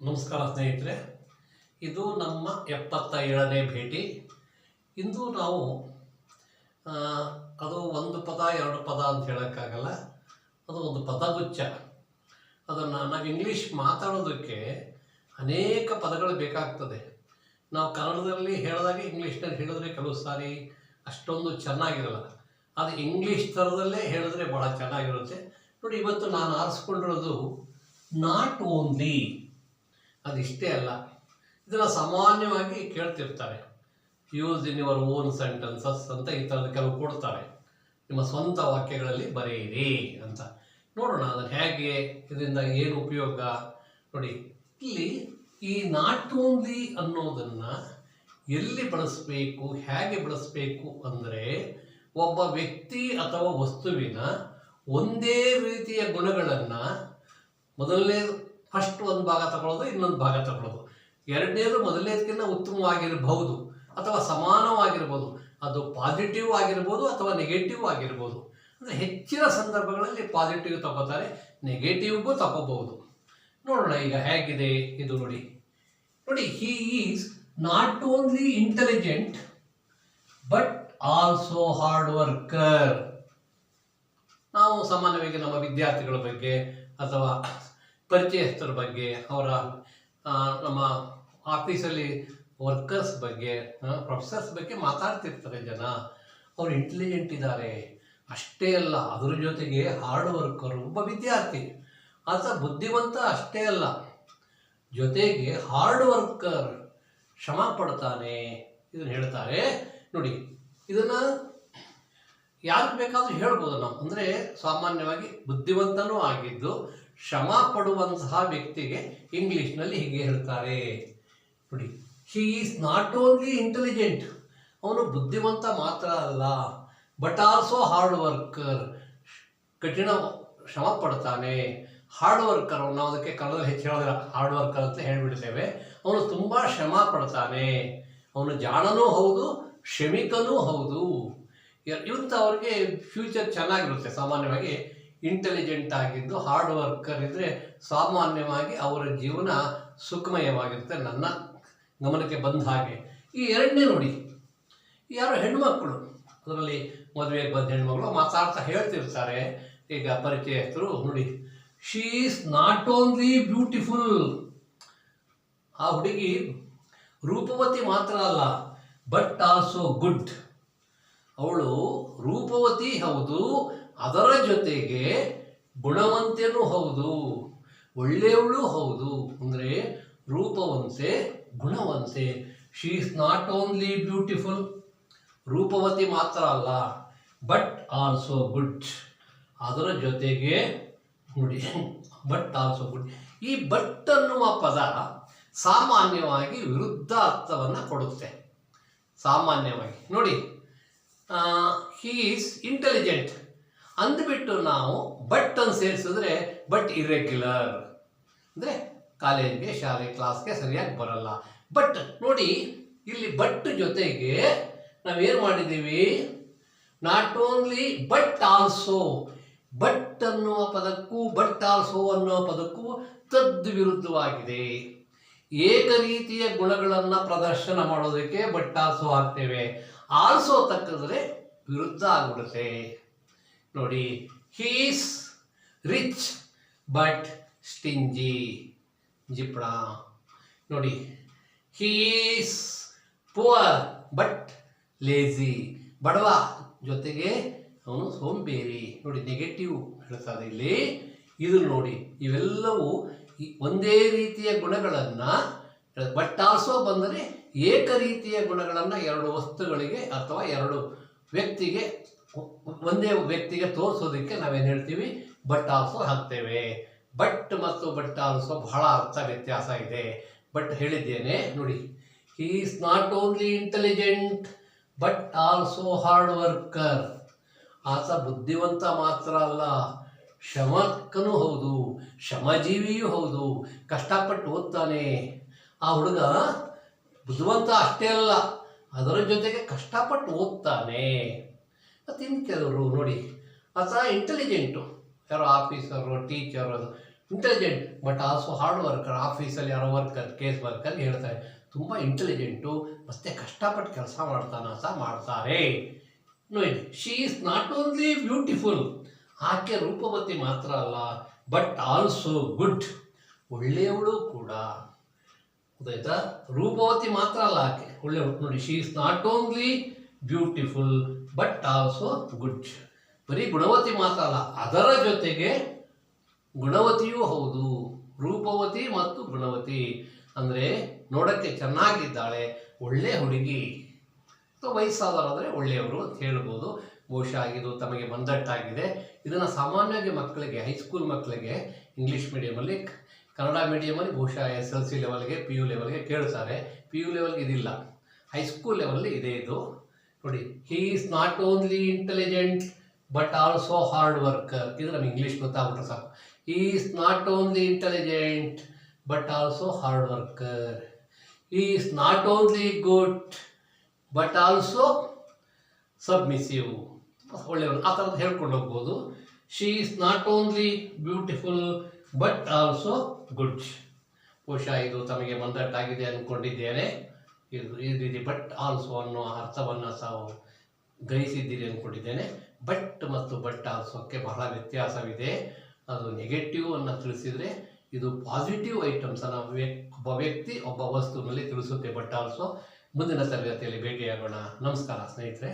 ನಮಸ್ಕಾರ ಸ್ನೇಹಿತರೆ, ಇದು ನಮ್ಮ 77ನೇ ಭೇಟಿ. ಇಂದು ನಾವು ಅದು ಒಂದು ಪದ ಎರಡು ಪದ ಅಂತ ಹೇಳೋಕ್ಕಾಗಲ್ಲ, ಅದು ಒಂದು ಪದಗುಚ್ಛ. ಅದನ್ನು ನಾವು ಇಂಗ್ಲೀಷ್ ಮಾತಾಡೋದಕ್ಕೆ ಅನೇಕ ಪದಗಳು ಬೇಕಾಗ್ತದೆ. ನಾವು ಕನ್ನಡದಲ್ಲಿ ಹೇಳಿದಾಗ ಇಂಗ್ಲೀಷ್ನಲ್ಲಿ ಹೇಳಿದ್ರೆ ಕೆಲವು ಸಾರಿ ಅಷ್ಟೊಂದು ಚೆನ್ನಾಗಿರಲ್ಲ. ಅದು ಇಂಗ್ಲೀಷ್ ಥರದಲ್ಲೇ ಹೇಳಿದ್ರೆ ಭಾಳ ಚೆನ್ನಾಗಿರುತ್ತೆ. ನೋಡಿ, ಇವತ್ತು ನಾನು ಆರಿಸ್ಕೊಂಡಿರೋದು ನಾಟ್ ಓನ್ಲಿ. ಅದಿಷ್ಟೇ ಅಲ್ಲ, ಇದನ್ನು ಸಾಮಾನ್ಯವಾಗಿ ಕೇಳ್ತಿರ್ತಾರೆ. Use in your own sentences ಅಂತ ಈ ಥರದ ಕೆಲವು ಕೊಡ್ತಾರೆ. ನಿಮ್ಮ ಸ್ವಂತ ವಾಕ್ಯಗಳಲ್ಲಿ ಬರೆಯಿರಿ ಅಂತ. ನೋಡೋಣ ಅದನ್ನು ಹೇಗೆ, ಇದರಿಂದ ಏನು ಉಪಯೋಗ. ನೋಡಿ, ಇಲ್ಲಿ ಈ ನಾಟ್ ಓನ್ಲಿ ಅನ್ನೋದನ್ನು ಎಲ್ಲಿ ಬಳಸಬೇಕು, ಹೇಗೆ ಬಳಸಬೇಕು ಅಂದರೆ, ಒಬ್ಬ ವ್ಯಕ್ತಿ ಅಥವಾ ವಸ್ತುವಿನ ಒಂದೇ ರೀತಿಯ ಗುಣಗಳನ್ನು ಫಸ್ಟ್ ಒಂದು ಭಾಗ ತಗೊಳ್ಳೋದು, ಇನ್ನೊಂದು ಭಾಗ ತಗೊಳ್ಳೋದು. ಎರಡನೇದು ಮೊದಲನೇದಕ್ಕಿಂತ ಉತ್ತಮವಾಗಿರಬಹುದು ಅಥವಾ ಸಮಾನವಾಗಿರ್ಬೋದು. ಅದು ಪಾಸಿಟಿವ್ ಆಗಿರ್ಬೋದು ಅಥವಾ ನೆಗೆಟಿವ್ ಆಗಿರ್ಬೋದು. ಅಂದರೆ ಹೆಚ್ಚಿನ ಸಂದರ್ಭಗಳಲ್ಲಿ ಪಾಸಿಟಿವ್ ತಗೋತಾರೆ, ನೆಗೆಟಿವ್ಗೂ ತಗೋಬಹುದು. ನೋಡೋಣ ಈಗ ಹೇಗಿದೆ ಇದು. ನೋಡಿ, he is not only intelligent but also hard worker. ನಾವು ಸಾಮಾನ್ಯವಾಗಿ ನಮ್ಮ ವಿದ್ಯಾರ್ಥಿಗಳ ಬಗ್ಗೆ ಅಥವಾ ಪರಿಚಯಸ್ಥರ ಬಗ್ಗೆ, ಅವರ ನಮ್ಮ ಆಫೀಸಲ್ಲಿ ವರ್ಕರ್ಸ್ ಬಗ್ಗೆ, ಪ್ರೊಫೆಸರ್ಸ್ ಬಗ್ಗೆ ಮಾತಾಡ್ತಿರ್ತಾರೆ ಜನ. ಅವರು ಇಂಟೆಲಿಜೆಂಟ್ ಇದ್ದಾರೆ ಅಷ್ಟೇ ಅಲ್ಲ, ಅದರ ಜೊತೆಗೆ ಹಾರ್ಡ್ ವರ್ಕರು. ಒಬ್ಬ ವಿದ್ಯಾರ್ಥಿ ಆತ ಬುದ್ಧಿವಂತ ಅಷ್ಟೇ ಅಲ್ಲ, ಜೊತೆಗೆ ಹಾರ್ಡ್ ವರ್ಕರ್, ಶ್ರಮ ಪಡ್ತಾನೆ. ಇದನ್ನು ಹೇಳ್ತಾರೆ. ನೋಡಿ, ಇದನ್ನು ಯಾರು ಬೇಕಾದರೂ ಹೇಳ್ಬೋದು ನಾವು. ಅಂದರೆ ಸಾಮಾನ್ಯವಾಗಿ ಬುದ್ಧಿವಂತನೂ ಆಗಿದ್ದು ಶ್ರಮ ಪಡುವಂತಹ ವ್ಯಕ್ತಿಗೆ ಇಂಗ್ಲೀಷ್ನಲ್ಲಿ ಹೀಗೆ ಹೇಳ್ತಾರೆ. ನೋಡಿ, he is not only intelligent, ಅವನು ಬುದ್ಧಿವಂತ ಮಾತ್ರ ಅಲ್ಲ, ಬಟ್ ಆಲ್ಸೋ ಹಾರ್ಡ್ ವರ್ಕರ್, ಕಠಿಣ ಶ್ರಮ ಪಡ್ತಾನೆ. ಹಾರ್ಡ್ ವರ್ಕರ್, ನಾವು ಅದಕ್ಕೆ ಕನ್ನಡದಲ್ಲಿ ಹೆಚ್ಚು ಹೇಳಿದ್ರೆ ಹಾರ್ಡ್ ವರ್ಕರ್ ಅಂತ ಹೇಳಿಬಿಡ್ತೇವೆ. ಅವನು ತುಂಬ ಶ್ರಮ ಪಡ್ತಾನೆ, ಅವನು ಜಾಣನೂ ಹೌದು, ಶ್ರಮಿಕನೂ ಹೌದು. ಇಂಥವ್ರಿಗೆ ಫ್ಯೂಚರ್ ಚೆನ್ನಾಗಿರುತ್ತೆ. ಸಾಮಾನ್ಯವಾಗಿ ಇಂಟೆಲಿಜೆಂಟ್ ಆಗಿದ್ದು ಹಾರ್ಡ್ ವರ್ಕರ್ ಇದ್ದರೆ ಸಾಮಾನ್ಯವಾಗಿ ಅವರ ಜೀವನ ಸುಖಮಯವಾಗಿರುತ್ತೆ, ನನ್ನ ಗಮನಕ್ಕೆ ಬಂದ ಹಾಗೆ. ಈ ಎರಡನೇ ನೋಡಿ, ಯಾರು ಹೆಣ್ಮಕ್ಳು, ಅದರಲ್ಲಿ ಮದುವೆಗೆ ಬಂದ ಹೆಣ್ಮಕ್ಳು ಮಾತಾಡ್ತಾ ಹೇಳ್ತಿರ್ತಾರೆ. ಈಗ ಪರಿಚಯಸ್ಥರು ನೋಡಿ, she is not only beautiful, ಆ ಹುಡುಗಿ ರೂಪವತಿ ಮಾತ್ರ ಅಲ್ಲ, ಬಟ್ ಆಲ್ಸೋ ಗುಡ್. ಅವಳು ರೂಪವತಿ ಹೌದು, ಅದರ ಜೊತೆಗೆ ಗುಣವಂತೆನೂ ಹೌದು, ಒಳ್ಳೆಯವಳು ಹೌದು. ಅಂದರೆ ರೂಪವಂತೆ, ಗುಣವಂತೆ. She is not only beautiful, ರೂಪವತಿ ಮಾತ್ರ ಅಲ್ಲ, ಬಟ್ ಆಲ್ಸೋ ಗುಡ್, ಅದರ ಜೊತೆಗೆ ನೋಡಿ, ಬಟ್ ಆಲ್ಸೋ ಗುಡ್. ಈ ಬಟ್ ಅನ್ನುವ ಪದ ಸಾಮಾನ್ಯವಾಗಿ ವಿರುದ್ಧ ಅರ್ಥವನ್ನು ಕೊಡುತ್ತೆ. ಸಾಮಾನ್ಯವಾಗಿ ನೋಡಿ, ಹಿ ಈಸ್ ಇಂಟೆಲಿಜೆಂಟ್ ಅಂದ್ಬಿಟ್ಟು ನಾವು ಬಟ್ ಅನ್ನು ಸೇರಿಸಿದ್ರೆ ಬಟ್ ಇರ್ರೆಗ್ಯುಲರ್, ಅಂದರೆ ಕಾಲೇಜ್ಗೆ, ಶಾಲೆ, ಕ್ಲಾಸ್ಗೆ ಸರಿಯಾಗಿ ಬರಲ್ಲ. ಬಟ್ ನೋಡಿ, ಇಲ್ಲಿ ಬಟ್ ಜೊತೆಗೆ ನಾವೇನು ಮಾಡಿದ್ದೀವಿ, not only but also. But ಅನ್ನುವ ಪದಕ್ಕೂ ಬಟ್ ಆಲ್ಸೋ ಅನ್ನುವ ಪದಕ್ಕೂ ತದ್ವಿರುದ್ಧವಾಗಿದೆ. ಏಕ ರೀತಿಯ ಗುಣಗಳನ್ನು ಪ್ರದರ್ಶನ ಮಾಡೋದಕ್ಕೆ ಬಟ್ ಆಲ್ಸೋ ಹಾಕ್ತೇವೆ, ಆಲ್ಸೋ ತಕ್ಕಿದ್ರೆ ವಿರುದ್ಧ ಆಗ್ಬಿಡುತ್ತೆ. ನೋಡಿ, he is rich but stingy, ಜಿಪ್ಣ. ನೋಡಿ, he is poor but lazy, ಬಡವ ಜೊತೆಗೆ ಅವನು ಸೋಂಬೇರಿ. ನೋಡಿ, ನೆಗೆಟಿವ್ ಹೇಳ್ತಾರೆ ಇಲ್ಲಿ. ಇದು ನೋಡಿ, ಇವೆಲ್ಲವೂ ಒಂದೇ ರೀತಿಯ ಗುಣಗಳನ್ನು, ಬಟ್ ಆಲ್ಸೋ ಬಂದರೆ ಏಕ ರೀತಿಯ ಗುಣಗಳನ್ನು ಎರಡು ವಸ್ತುಗಳಿಗೆ ಅಥವಾ ಎರಡು ವ್ಯಕ್ತಿಗೆ, ಒಂದೇ ವ್ಯಕ್ತಿಗೆ ತೋರಿಸೋದಕ್ಕೆ ನಾವೇನು ಹೇಳ್ತೀವಿ, ಬಟ್ ಆಲ್ಸೋ ಹಾಕ್ತೇವೆ. ಬಟ್ ಮತ್ತು ಬಟ್ ಆಲ್ಸೋ ಬಹಳ ಅರ್ಥ ವ್ಯತ್ಯಾಸ ಇದೆ. ಬಟ್ ಹೇಳಿದ್ದೇನೆ ನೋಡಿ, he is not only intelligent but also hard worker. ಆತ ಬುದ್ಧಿವಂತ ಮಾತ್ರ ಅಲ್ಲ, ಶ್ರಮಕ್ಕನೂ ಹೌದು, ಶ್ರಮಜೀವಿಯೂ ಹೌದು, ಕಷ್ಟಪಟ್ಟು ಓದ್ತಾನೆ. ಆ ಹುಡುಗ ಬುದ್ಧಿವಂತ ಅಷ್ಟೇ ಅಲ್ಲ, ಅದರ ಜೊತೆಗೆ ಕಷ್ಟಪಟ್ಟು ಓದ್ತಾನೆ. ಮತ್ತು ಇನ್ನು ಕೆಲವರು ನೋಡಿ, ಆತ ಇಂಟೆಲಿಜೆಂಟು, ಯಾರೋ officer, teacher, intelligent but also hard worker. ಆಫೀಸಲ್ಲಿ ಯಾರೋ ವರ್ಕರ್, ಕೇಸ್ ವರ್ಕರ್ ಹೇಳ್ತಾರೆ ತುಂಬ ಇಂಟೆಲಿಜೆಂಟು ಮತ್ತು ಕಷ್ಟಪಟ್ಟು ಕೆಲಸ ಮಾಡ್ತಾರೆ. ನೋಡಿ, she is not only beautiful, ಆಕೆ ರೂಪವತಿ ಮಾತ್ರ ಅಲ್ಲ, ಬಟ್ ಆಲ್ಸೋ ಗುಡ್, ಒಳ್ಳೆಯವಳು ಕೂಡ. ಗೊತ್ತಾಯ್ತಾ? ರೂಪವತಿ ಮಾತ್ರ ಅಲ್ಲ ಆಕೆ, ಒಳ್ಳೆಯವಳು. ನೋಡಿ, she is not only beautiful but also good. ಬರೀ ಗುಣವತಿ ಮಾತ್ರ ಅಲ್ಲ, ಅದರ ಜೊತೆಗೆ ಗುಣವತಿಯೂ ಹೌದು. ರೂಪವತಿ ಮತ್ತು ಗುಣವತಿ ಅಂದರೆ ನೋಡೋಕ್ಕೆ ಚೆನ್ನಾಗಿದ್ದಾಳೆ, ಒಳ್ಳೆಯ ಹುಡುಗಿ. ವಯಸ್ಸಾದವರಾದರೆ ಒಳ್ಳೆಯವರು ಅಂತ ಹೇಳ್ಬೋದು. ಬಹುಶಃ ಇದು ತಮಗೆ ಬಂದಟ್ಟಾಗಿದೆ. ಇದನ್ನು ಸಾಮಾನ್ಯವಾಗಿ ಮಕ್ಕಳಿಗೆ, ಹೈಸ್ಕೂಲ್ ಮಕ್ಕಳಿಗೆ ಇಂಗ್ಲೀಷ್ ಮೀಡಿಯಮಲ್ಲಿ, ಕನ್ನಡ ಮೀಡಿಯಮಲ್ಲಿ ಬಹುಶಃ SLC ಲೆವೆಲ್ಗೆ, PU ಲೆವೆಲ್ಗೆ ಕೇಳ್ತಾರೆ. PU ಲೆವೆಲ್ಗೆ ಇದಿಲ್ಲ, ಹೈಸ್ಕೂಲ್ ಲೆವೆಲ್ಲಿ ಇದೆ ಇದು. ನೋಡಿ, he is not only intelligent but also hard worker. ಇದು ನಮ್ಗೆ ಇಂಗ್ಲೀಷ್ ಗೊತ್ತಾಗ್ಬಿಟ್ರೆ ಸಾಕು. He is not only intelligent but also hard worker. He is not only good but also ಸಬ್ಮಿಸಿವ್. ಒಳ್ಳೆಯವರು ಆ ಥರದ್ದು ಹೇಳ್ಕೊಂಡು ಹೋಗ್ಬೋದು. She is not only beautiful but also good. ಬಹುಶಃ ಇದು ತಮಗೆ ಮಂದಟ್ಟಾಗಿದೆ ಅಂದ್ಕೊಂಡಿದ್ದೇನೆ. ಇದು ಬಟ್ ಆಲ್ಸೋ ಅನ್ನೋ ಅರ್ಥವನ್ನು ತಾವು ಗ್ರಹಿಸಿದ್ದೀರಿ ಅಂದ್ಕೊಂಡಿದ್ದೇನೆ. ಬಟ್ ಮತ್ತು ಬಟ್ ಆಲ್ಸೋಕ್ಕೆ ಬಹಳ ವ್ಯತ್ಯಾಸವಿದೆ. ಅದು ನೆಗೆಟಿವ್ ಅನ್ನು ತಿಳಿಸಿದರೆ, ಇದು ಪಾಸಿಟಿವ್ ಐಟಮ್ಸನ್ನು ಒಬ್ಬ ವ್ಯಕ್ತಿ, ಒಬ್ಬ ವಸ್ತುವಿನಲ್ಲಿ ತಿಳಿಸುತ್ತೆ ಬಟ್ ಆಲ್ಸೋ. ಮುಂದಿನ ತರಗತಿಯಲ್ಲಿ ಭೇಟಿಯಾಗೋಣ. ನಮಸ್ಕಾರ ಸ್ನೇಹಿತರೆ.